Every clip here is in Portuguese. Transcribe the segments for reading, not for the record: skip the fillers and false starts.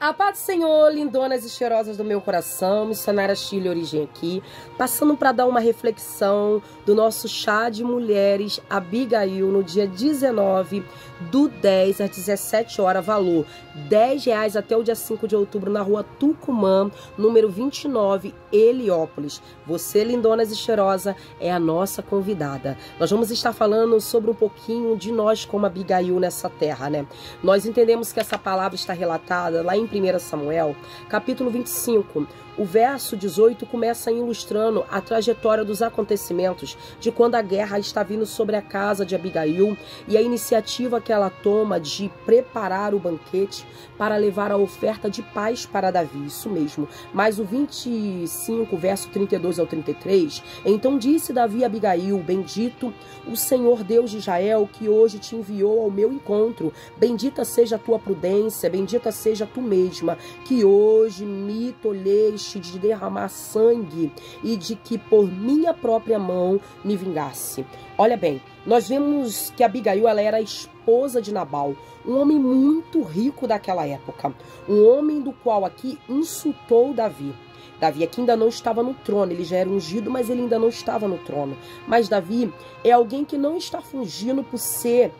A paz do Senhor, lindonas e cheirosas do meu coração, missionária Shirley Origem aqui, passando para dar uma reflexão do nosso chá de mulheres Abigail no dia 19/10 às 17 horas, valor R$10 até o dia 5 de outubro na rua Tucumã, número 29, Heliópolis. Você, lindonas e cheirosa, é a nossa convidada. Nós vamos estar falando sobre um pouquinho de nós como Abigail nessa terra, né? Nós entendemos que essa palavra está relatada lá em 1 Samuel, capítulo 25. O verso 18 começa ilustrando a trajetória dos acontecimentos de quando a guerra está vindo sobre a casa de Abigail e a iniciativa que ela toma de preparar o banquete para levar a oferta de paz para Davi, isso mesmo. Mas o 25, verso 32 ao 33, então disse Davi a Abigail: bendito o Senhor Deus de Israel, que hoje te enviou ao meu encontro. Bendita seja a tua prudência, bendita seja tu mesma, que hoje me tolheste de derramar sangue e de que por minha própria mão me vingasse. Olha bem, nós vemos que Abigail, ela era a esposa de Nabal, um homem muito rico daquela época, um homem do qual aqui insultou Davi. Davi aqui ainda não estava no trono, ele já era ungido, mas ele ainda não estava no trono. Mas Davi é alguém que não está fugindo por ser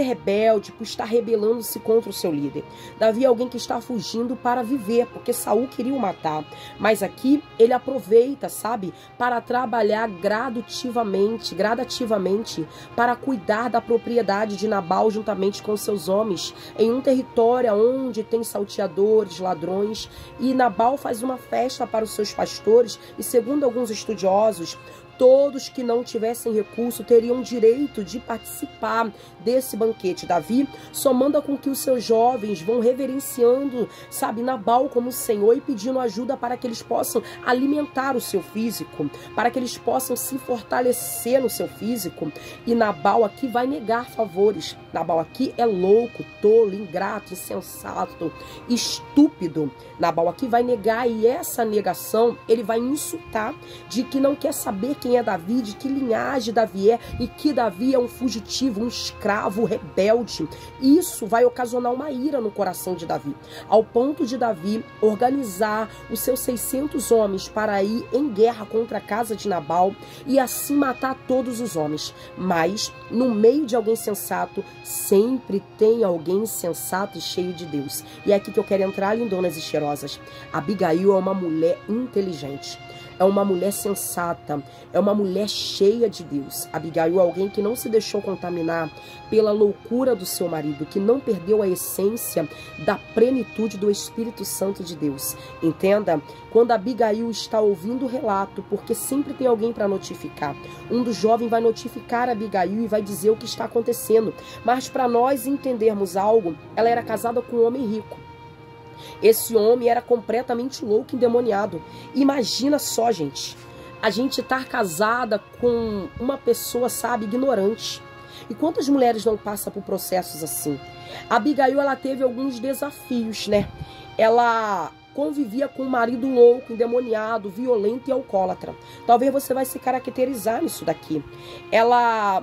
rebelde, por estar rebelando-se contra o seu líder. Davi é alguém que está fugindo para viver, porque Saul queria o matar. Mas aqui ele aproveita, sabe, para trabalhar gradativamente, para cuidar da propriedade de Nabal juntamente com seus homens, em um território onde tem salteadores, ladrões, e Nabal faz uma festa para os seus pastores, e segundo alguns estudiosos, todos que não tivessem recurso teriam direito de participar desse banquete. Davi só manda com que os seus jovens vão reverenciando, sabe, Nabal como Senhor e pedindo ajuda para que eles possam alimentar o seu físico, para que eles possam se fortalecer no seu físico. E Nabal aqui vai negar favores. Nabal aqui é louco, tolo, ingrato, insensato, estúpido. Nabal aqui vai negar, e essa negação ele vai insultar de que não quer saber quem é Davi, de que linhagem Davi é, e que Davi é um fugitivo, um escravo, rebelde. Isso vai ocasionar uma ira no coração de Davi, ao ponto de Davi organizar os seus 600 homens para ir em guerra contra a casa de Nabal e assim matar todos os homens. Mas no meio de alguém sensato sempre tem alguém sensato e cheio de Deus. E é aqui que eu quero entrar, lindonas e cheirosas. Abigail é uma mulher inteligente, é uma mulher sensata, é uma mulher cheia de Deus. Abigail é alguém que não se deixou contaminar pela loucura do seu marido, que não perdeu a essência da plenitude do Espírito Santo de Deus. Entenda, quando Abigail está ouvindo o relato, porque sempre tem alguém para notificar, um dos jovens vai notificar a Abigail e vai dizer o que está acontecendo. Mas para nós entendermos algo, ela era casada com um homem rico. Esse homem era completamente louco, endemoniado. Imagina só, gente, a gente estar casada com uma pessoa, sabe, ignorante. E quantas mulheres não passam por processos assim? A Abigail, ela teve alguns desafios, né? Ela convivia com um marido louco, endemoniado, violento e alcoólatra. Talvez você vai se caracterizar nisso daqui.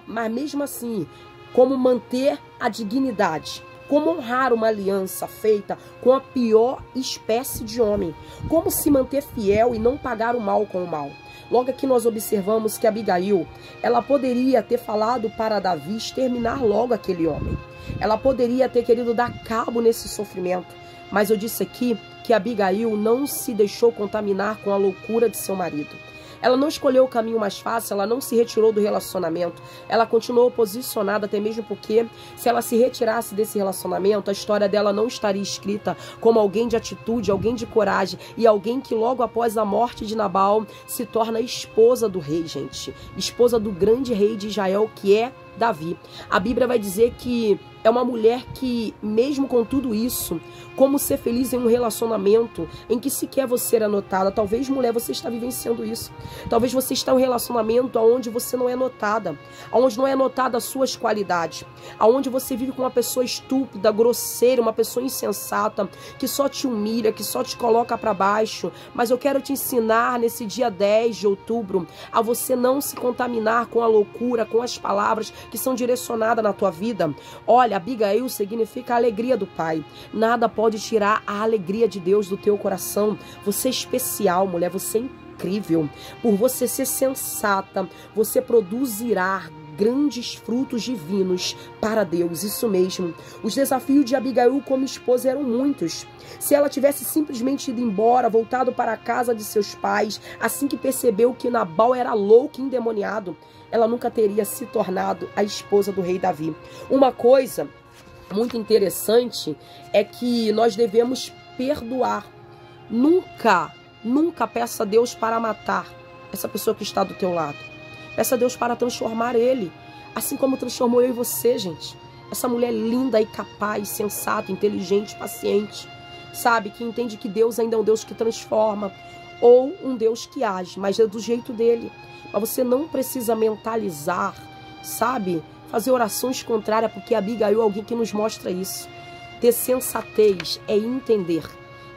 Mas mesmo assim, como manter a dignidade? Como honrar uma aliança feita com a pior espécie de homem? Como se manter fiel e não pagar o mal com o mal? Logo aqui nós observamos que Abigail, ela poderia ter falado para Davi exterminar logo aquele homem. Ela poderia ter querido dar cabo nesse sofrimento. Mas eu disse aqui que Abigail não se deixou contaminar com a loucura de seu marido. Ela não escolheu o caminho mais fácil, ela não se retirou do relacionamento, ela continuou posicionada, até mesmo porque se ela se retirasse desse relacionamento, a história dela não estaria escrita como alguém de atitude, alguém de coragem e alguém que logo após a morte de Nabal se torna esposa do rei, gente, esposa do grande rei de Israel, que é Davi. A Bíblia vai dizer que é uma mulher que, mesmo com tudo isso, como ser feliz em um relacionamento em que sequer você era notada. Talvez, mulher, você está vivenciando isso. Talvez você está em um relacionamento onde você não é notada, onde não é notada as suas qualidades, onde você vive com uma pessoa estúpida, grosseira, uma pessoa insensata, que só te humilha, que só te coloca para baixo. Mas eu quero te ensinar nesse dia 10 de outubro a você não se contaminar com a loucura, com as palavras que são direcionadas na tua vida. Olha, Abigail significa a alegria do pai. Nada pode tirar a alegria de Deus do teu coração. Você é especial, mulher, você é incrível. Por você ser sensata, você produzirá grandes frutos divinos para Deus, isso mesmo. Os desafios de Abigail como esposa eram muitos. Se ela tivesse simplesmente ido embora, voltado para a casa de seus pais, assim que percebeu que Nabal era louco e endemoniado, ela nunca teria se tornado a esposa do rei Davi. Uma coisa muito interessante é que nós devemos perdoar. Nunca peça a Deus para matar essa pessoa que está do teu lado. Peça a Deus para transformar ele, assim como transformou eu e você, gente. Essa mulher linda e capaz, sensata, inteligente, paciente, sabe, que entende que Deus ainda é um Deus que transforma, ou um Deus que age, mas é do jeito dele. Mas você não precisa mentalizar, sabe, fazer orações contrárias, porque Abigail é alguém que nos mostra isso. Ter sensatez é entender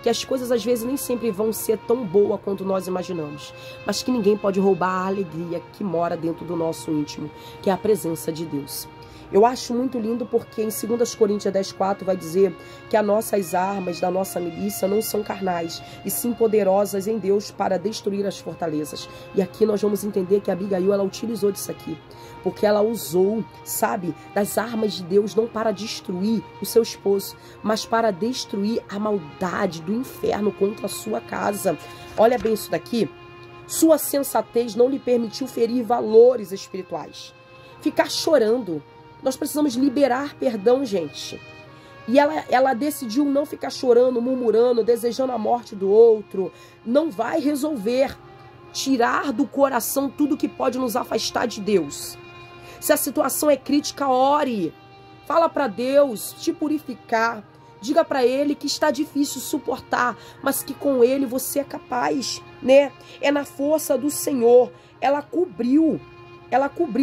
que as coisas às vezes nem sempre vão ser tão boas quanto nós imaginamos, mas que ninguém pode roubar a alegria que mora dentro do nosso íntimo, que é a presença de Deus. Eu acho muito lindo porque em 2 Coríntios 10:4 vai dizer que as nossas armas da nossa milícia não são carnais, e sim poderosas em Deus para destruir as fortalezas. E aqui nós vamos entender que a Abigail, ela utilizou disso aqui, porque ela usou, sabe, das armas de Deus não para destruir o seu esposo, mas para destruir a maldade do inferno contra a sua casa. Olha bem isso daqui. Sua sensatez não lhe permitiu ferir valores espirituais. Ficar chorando. Nós precisamos liberar perdão, gente. E ela decidiu não ficar chorando, murmurando, desejando a morte do outro. Não vai resolver tirar do coração tudo que pode nos afastar de Deus. Se a situação é crítica, ore. Fala para Deus te purificar. Diga para Ele que está difícil suportar, mas que com Ele você é capaz, né? É na força do Senhor. Ela cobriu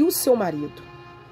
o seu marido.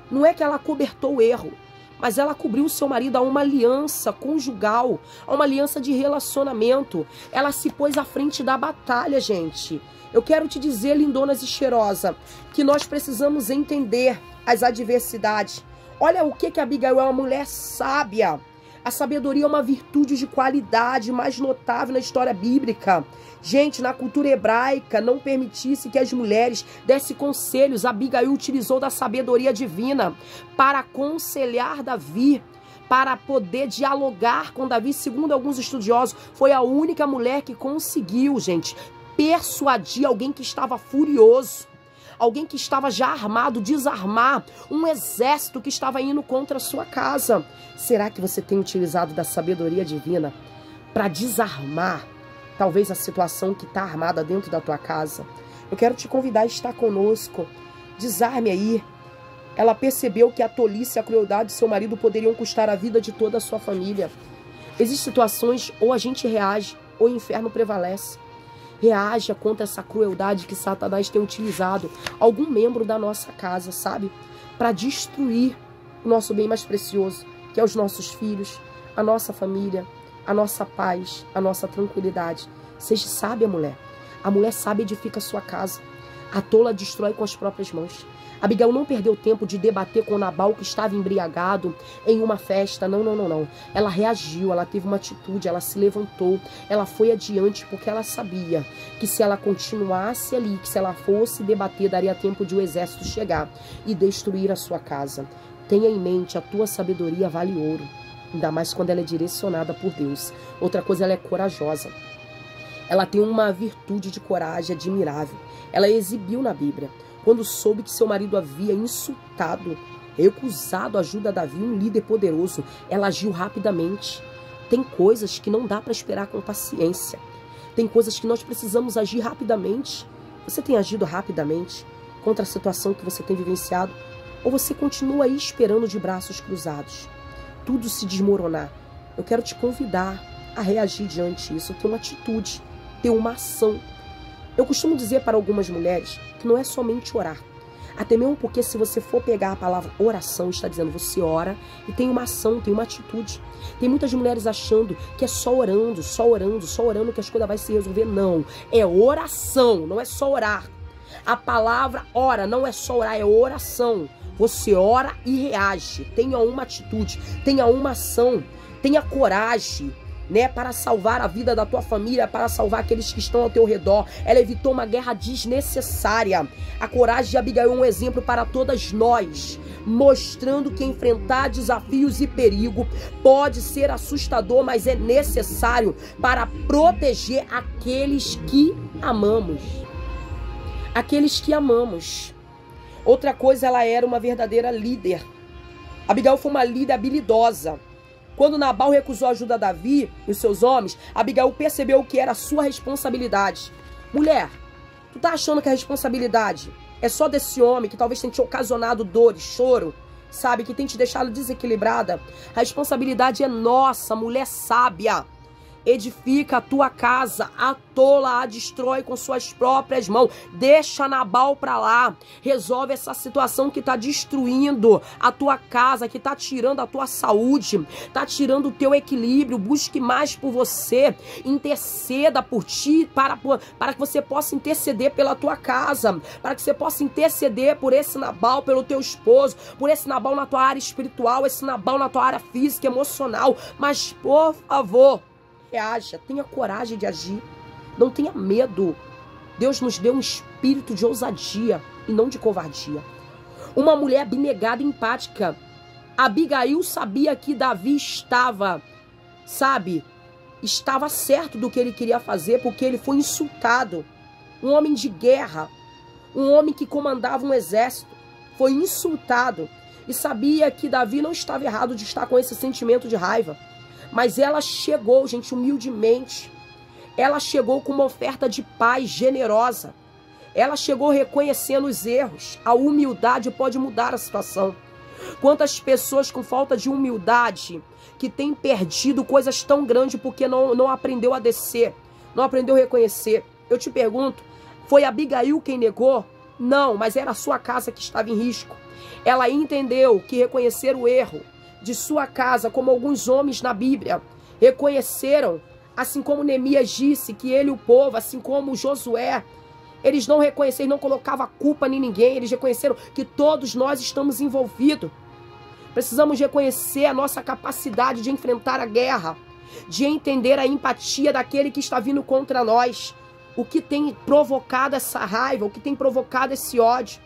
Não é que ela cobertou o erro, mas ela cobriu o seu marido a uma aliança conjugal, a uma aliança de relacionamento. Ela se pôs à frente da batalha, gente. Eu quero te dizer, lindonas e cheirosa, que nós precisamos entender as adversidades. Olha o que a Abigail é, uma mulher sábia. A sabedoria é uma virtude de qualidade mais notável na história bíblica. Gente, na cultura hebraica, não permitisse que as mulheres dessem conselhos. Abigail utilizou da sabedoria divina para aconselhar Davi, para poder dialogar com Davi. Segundo alguns estudiosos, foi a única mulher que conseguiu, gente, persuadir alguém que estava furioso, alguém que estava já armado, desarmar um exército que estava indo contra a sua casa. Será que você tem utilizado da sabedoria divina para desarmar talvez a situação que está armada dentro da tua casa? Eu quero te convidar a estar conosco. Desarme aí. Ela percebeu que a tolice e a crueldade de seu marido poderiam custar a vida de toda a sua família. Existem situações, ou a gente reage, ou o inferno prevalece. Reaja contra essa crueldade que Satanás tem utilizado algum membro da nossa casa, sabe? Para destruir o nosso bem mais precioso, que é os nossos filhos, a nossa família, a nossa paz, a nossa tranquilidade. Seja sábia, mulher. A mulher sábia edifica a sua casa. A tola destrói com as próprias mãos. Abigail não perdeu tempo de debater com Nabal, que estava embriagado em uma festa. Não. Ela reagiu, ela teve uma atitude, ela se levantou, ela foi adiante, porque ela sabia que se ela continuasse ali, que se ela fosse debater, daria tempo de o exército chegar e destruir a sua casa. Tenha em mente, a tua sabedoria vale ouro, ainda mais quando ela é direcionada por Deus. Outra coisa, ela é corajosa. Ela tem uma virtude de coragem admirável. Ela exibiu na Bíblia. Quando soube que seu marido havia insultado, recusado a ajuda de Davi, um líder poderoso, ela agiu rapidamente. Tem coisas que não dá para esperar com paciência. Tem coisas que nós precisamos agir rapidamente. Você tem agido rapidamente contra a situação que você tem vivenciado? Ou você continua aí esperando de braços cruzados? Tudo se desmoronar. Eu quero te convidar a reagir diante disso, ter uma atitude, ter uma ação. Eu costumo dizer para algumas mulheres que não é somente orar. Até mesmo porque se você for pegar a palavra oração, está dizendo você ora e tem uma ação, tem uma atitude. Tem muitas mulheres achando que é só orando que as coisas vão se resolver. Não, é oração, não é só orar. A palavra ora não é só orar, é oração. Você ora e reage. Tenha uma atitude, tenha uma ação, tenha coragem, né, para salvar a vida da tua família, para salvar aqueles que estão ao teu redor. Ela evitou uma guerra desnecessária. A coragem de Abigail é um exemplo para todas nós, mostrando que enfrentar desafios e perigo pode ser assustador, mas é necessário para proteger aqueles que amamos. Aqueles que amamos. Outra coisa, ela era uma verdadeira líder. Abigail foi uma líder habilidosa. Quando Nabal recusou a ajuda a Davi e os seus homens, Abigail percebeu que era a sua responsabilidade. Mulher, tu tá achando que a responsabilidade é só desse homem que talvez tenha te ocasionado dores, choro, sabe, que tem te deixado desequilibrada? A responsabilidade é nossa, mulher sábia. Edifica a tua casa, a tola a destrói com suas próprias mãos. Deixa Nabal pra lá. Resolve essa situação que tá destruindo a tua casa, que tá tirando a tua saúde, tá tirando o teu equilíbrio. Busque mais por você. Interceda por ti, para que você possa interceder pela tua casa, para que você possa interceder por esse Nabal, pelo teu esposo, por esse Nabal na tua área espiritual, esse Nabal na tua área física, emocional. Mas, por favor, reaja, tenha coragem de agir, não tenha medo. Deus nos deu um espírito de ousadia e não de covardia. Uma mulher abnegada e empática. Abigail sabia que Davi estava certo do que ele queria fazer, porque ele foi insultado. Um homem de guerra, um homem que comandava um exército, foi insultado e sabia que Davi não estava errado de estar com esse sentimento de raiva. Mas ela chegou, gente, humildemente. Ela chegou com uma oferta de paz generosa. Ela chegou reconhecendo os erros. A humildade pode mudar a situação. Quantas pessoas com falta de humildade que têm perdido coisas tão grandes porque não aprendeu a descer, não aprendeu a reconhecer. Eu te pergunto, foi Abigail quem negou? Não, mas era a sua casa que estava em risco. Ela entendeu que reconhecer o erro de sua casa, como alguns homens na Bíblia reconheceram, assim como Neemias disse que ele e o povo, assim como Josué, eles não reconheceram, não colocavam a culpa em ninguém, eles reconheceram que todos nós estamos envolvidos. Precisamos reconhecer a nossa capacidade de enfrentar a guerra, de entender a empatia daquele que está vindo contra nós, o que tem provocado essa raiva, o que tem provocado esse ódio.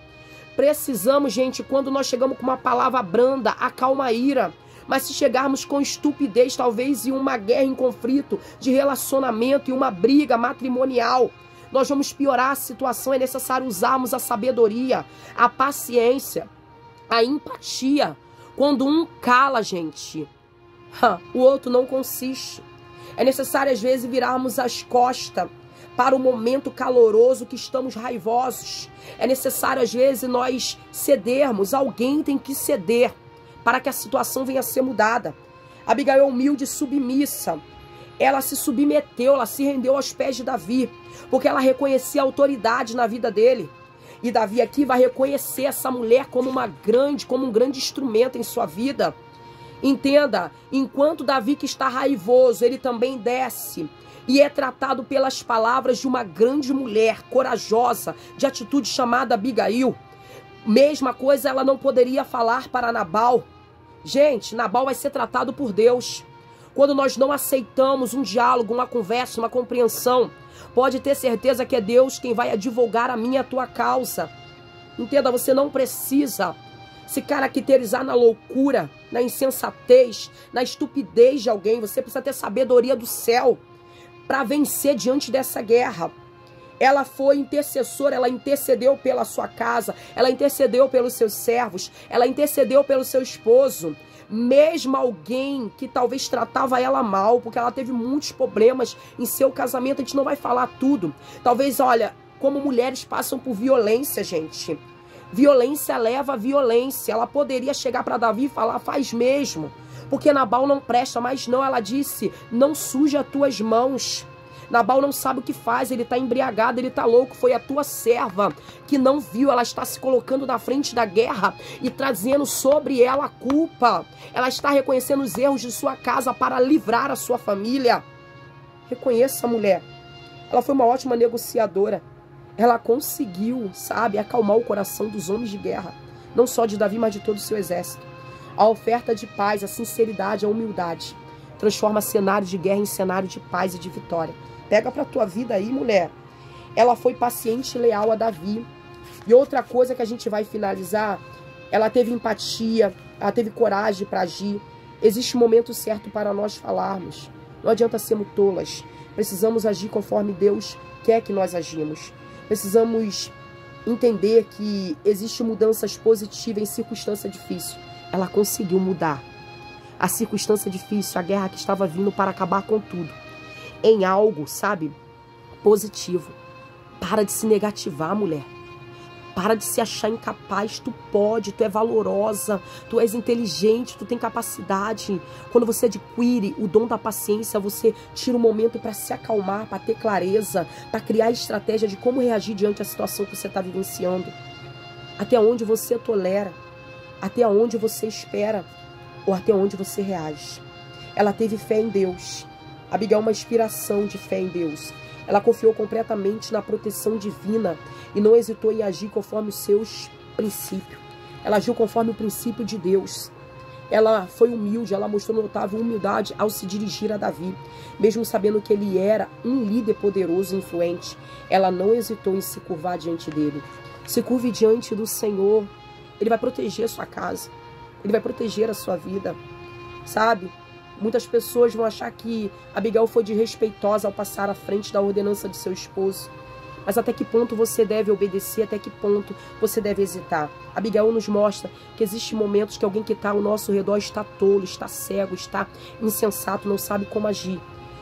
Precisamos, gente, quando nós chegamos com uma palavra branda, acalma a ira. Mas se chegarmos com estupidez, talvez em uma guerra, em conflito de relacionamento, em uma briga matrimonial, nós vamos piorar a situação. É necessário usarmos a sabedoria, a paciência, a empatia. Quando um cala, gente, o outro não consiste. É necessário, às vezes, virarmos as costas para o momento caloroso que estamos raivosos. É necessário, às vezes, nós cedermos. Alguém tem que ceder para que a situação venha a ser mudada. Abigail, humilde e submissa, ela se submeteu, ela se rendeu aos pés de Davi, porque ela reconhecia a autoridade na vida dele. E Davi aqui vai reconhecer essa mulher como um grande instrumento em sua vida. Entenda, enquanto Davi que está raivoso, ele também desce e é tratado pelas palavras de uma grande mulher, corajosa, de atitude chamada Abigail. Mesma coisa ela não poderia falar para Nabal. Gente, Nabal vai ser tratado por Deus. Quando nós não aceitamos um diálogo, uma conversa, uma compreensão, pode ter certeza que é Deus quem vai advogar a minha e a tua causa. Entenda, você não precisa se caracterizar na loucura, na insensatez, na estupidez de alguém. Você precisa ter sabedoria do céu para vencer diante dessa guerra. Ela foi intercessora, ela intercedeu pela sua casa, ela intercedeu pelos seus servos, ela intercedeu pelo seu esposo. Mesmo alguém que talvez tratava ela mal, porque ela teve muitos problemas em seu casamento, a gente não vai falar tudo. Talvez, olha, como mulheres passam por violência, gente. Violência leva a violência. Ela poderia chegar para Davi e falar, faz mesmo, porque Nabal não presta, mas não, ela disse, não suje as tuas mãos. Nabal não sabe o que faz, ele está embriagado, ele está louco. Foi a tua serva que não viu, ela está se colocando na frente da guerra e trazendo sobre ela a culpa. Ela está reconhecendo os erros de sua casa para livrar a sua família. Reconheça a mulher. Ela foi uma ótima negociadora. Ela conseguiu, sabe, acalmar o coração dos homens de guerra. não só de Davi, mas de todo o seu exército. A oferta de paz, a sinceridade, a humildade transforma cenário de guerra em cenário de paz e de vitória. Pega pra tua vida aí, mulher. Ela foi paciente e leal a Davi. E outra coisa que a gente vai finalizar, ela teve empatia, ela teve coragem para agir. Existe um momento certo para nós falarmos. Não adianta sermos tolas. Precisamos agir conforme Deus quer que nós agimos. Precisamos entender que existe mudanças positivas em circunstância difícil. Ela conseguiu mudar a circunstância difícil, a guerra que estava vindo para acabar com tudo, em algo, sabe, positivo. Para de se negativar, mulher. Para de se achar incapaz. Tu pode, tu é valorosa, tu és inteligente, tu tem capacidade. Quando você adquire o dom da paciência, você tira um momento para se acalmar, para ter clareza, para criar estratégia de como reagir diante da situação que você está vivenciando. Até onde você tolera, até onde você espera, ou até onde você reage. Ela teve fé em Deus. Abigail é uma inspiração de fé em Deus. Ela confiou completamente na proteção divina e não hesitou em agir conforme os seus princípios. Ela agiu conforme o princípio de Deus. Ela foi humilde, ela mostrou notável humildade ao se dirigir a Davi. Mesmo sabendo que ele era um líder poderoso e influente, ela não hesitou em se curvar diante dele. Se curve diante do Senhor. Ele vai proteger a sua casa. Ele vai proteger a sua vida, sabe? Muitas pessoas vão achar que Abigail foi desrespeitosa ao passar à frente da ordenança de seu esposo. Mas até que ponto você deve obedecer, até que ponto você deve hesitar? Abigail nos mostra que existem momentos que alguém que está ao nosso redor está tolo, está cego, está insensato, não sabe como agir.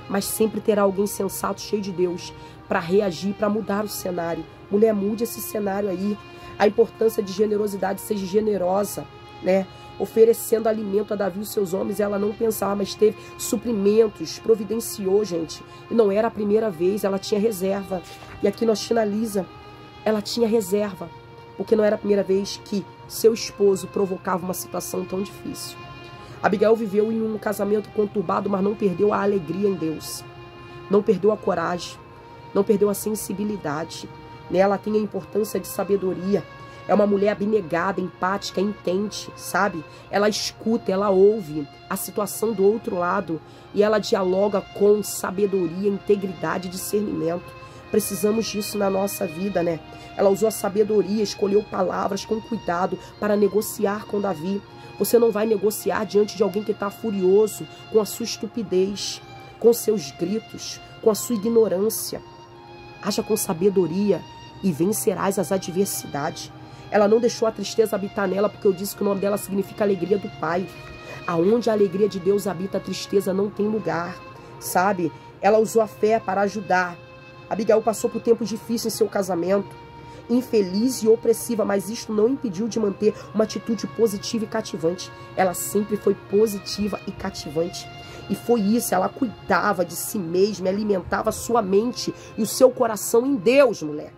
Mas sempre terá alguém sensato, cheio de Deus, para reagir, para mudar o cenário. Mulher, mude esse cenário aí. A importância de generosidade, seja generosa, né? Oferecendo alimento a Davi e os seus homens, ela não pensava, mas teve suprimentos, providenciou, gente. E não era a primeira vez, ela tinha reserva. E aqui nós finaliza, ela tinha reserva, porque não era a primeira vez que seu esposo provocava uma situação tão difícil. Abigail viveu em um casamento conturbado, mas não perdeu a alegria em Deus. Não perdeu a coragem, não perdeu a sensibilidade. Ela tem a importância de sabedoria. É uma mulher abnegada, empática, entende, sabe? Ela escuta, ela ouve a situação do outro lado e ela dialoga com sabedoria, integridade e discernimento. Precisamos disso na nossa vida, né? Ela usou a sabedoria, escolheu palavras com cuidado para negociar com Davi. Você não vai negociar diante de alguém que está furioso com a sua estupidez, com seus gritos, com a sua ignorância. Haja com sabedoria e vencerás as adversidades. Ela não deixou a tristeza habitar nela, porque eu disse que o nome dela significa alegria do Pai. Aonde a alegria de Deus habita, a tristeza não tem lugar, sabe? Ela usou a fé para ajudar. Abigail passou por tempos difíceis em seu casamento, infeliz e opressiva, mas isto não impediu de manter uma atitude positiva e cativante. Ela sempre foi positiva e cativante. E foi isso, ela cuidava de si mesma, alimentava sua mente e o seu coração em Deus, mulher.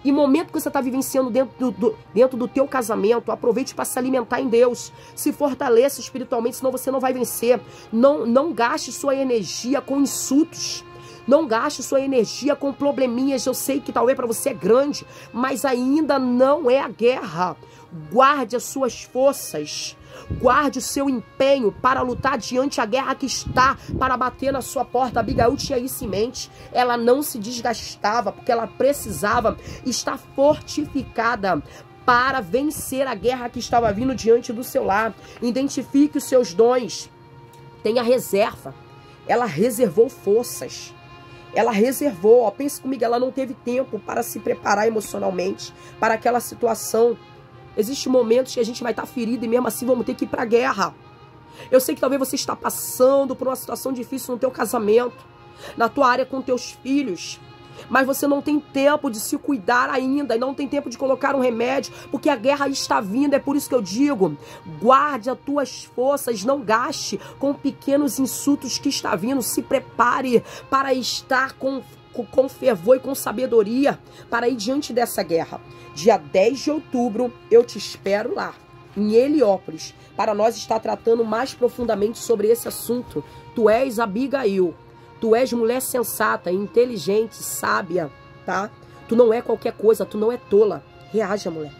E momento que você está vivenciando dentro do teu casamento, aproveite para se alimentar em Deus. Se fortaleça espiritualmente, senão você não vai vencer. Não gaste sua energia com insultos. Não gaste sua energia com probleminhas. Eu sei que talvez para você é grande, mas ainda não é a guerra. Guarde as suas forças. Guarde o seu empenho para lutar diante a guerra que está para bater na sua porta. Abigail tinha isso em mente. Ela não se desgastava porque ela precisava estar fortificada para vencer a guerra que estava vindo diante do seu lar. Identifique os seus dons. Tenha reserva. Ela reservou forças. Ela reservou, ó, pense comigo, ela não teve tempo para se preparar emocionalmente para aquela situação. Existem momentos que a gente vai estar ferido e mesmo assim vamos ter que ir para a guerra. Eu sei que talvez você está passando por uma situação difícil no teu casamento, na tua área com teus filhos, mas você não tem tempo de se cuidar ainda e não tem tempo de colocar um remédio, porque a guerra está vindo. É por isso que eu digo, guarde as tuas forças, não gaste com pequenos insultos que está vindo. Se prepare para estar com fervor e com sabedoria para ir diante dessa guerra. Dia 10 de outubro, eu te espero lá, em Heliópolis, para nós estar tratando mais profundamente sobre esse assunto. Tu és Abigail, tu és mulher sensata, inteligente, sábia, tá? Tu não é qualquer coisa, tu não é tola. Reaja, mulher.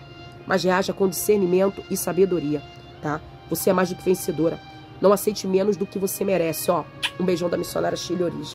mas reaja com discernimento e sabedoria, tá? Você é mais do que vencedora. Não aceite menos do que você merece, ó. Um beijão da missionária Sheila Origem.